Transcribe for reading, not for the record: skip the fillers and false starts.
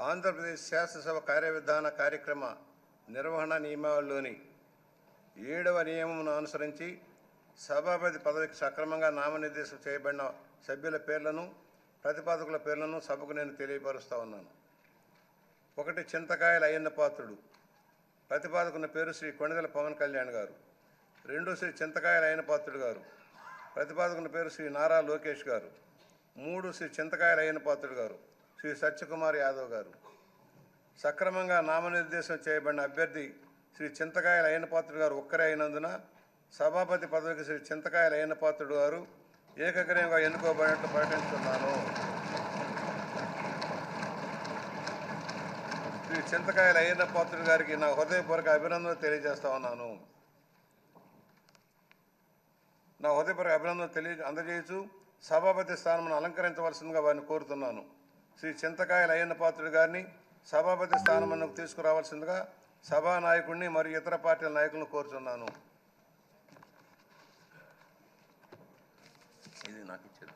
ఆంధ్రప్రదేశ్ శాసనసభ కార్యవిధాన కార్యక్రమ నిర్వహణ నియమావళిలోని 7వ నియమమును అనుసరించి సభాపతి పదవికి సక్రమంగా నామనిర్దేశం చేయబడిన సభ్యుల పేర్లను ప్రతిపాదకుల పేర్లను సభకు నేను తెలియపరుస్తా ఉన్నాను. 1 చింతకాయల అయ్యన్న పాత్రుడు. ప్రతిపాదకుని పేరు శ్రీ కొణిదెల పవన్ కళ్యాణ్ గారు. 2 శ్రీ చింతకాయల అయ్యన్న పాత్రుడు గారు. ప్రతిపాదకుని పేరు శ్రీ నారా లోకేష్ గారు. 3 శ్రీ చింతకాయల అయ్యన్న పాత్రుడు గారు శ్రీ సత్యకుమార్ యాదవ్ గారు. సక్రమంగా నామనిర్దేశం చేయబడిన అభ్యర్థి శ్రీ చింతకాయల అయ్యన్న పాత్రుడు గారు ఒక్కరే అయినందున సభాపతి పదవికి శ్రీ చింతకాయల అయ్యన్న పాత్రుడు గారు ఏకగ్రీవంగా ఎన్నుకోబడినట్లు ప్రకటిస్తున్నాను. శ్రీ చింతకాయల అయ్యన్న పాత్రుడు గారికి నా హృదయపూర్వక అభినందనలు తెలియజేస్తా ఉన్నాను. నా హృదయపూర్వక అభినందనలు అందజేయచ్చు సభాపతి స్థానమును అలంకరించవలసిందిగా వారిని కోరుతున్నాను. శ్రీ చింతకాయల అయ్యన్న పాత్రుడు గారిని సభాపతి స్థానమునకు తీసుకురావాల్సిందిగా సభా నాయకుడిని మరియు ఇతర పార్టీల నాయకులను కోరుతున్నాను. ఇది నాకు ఇచ్చేది.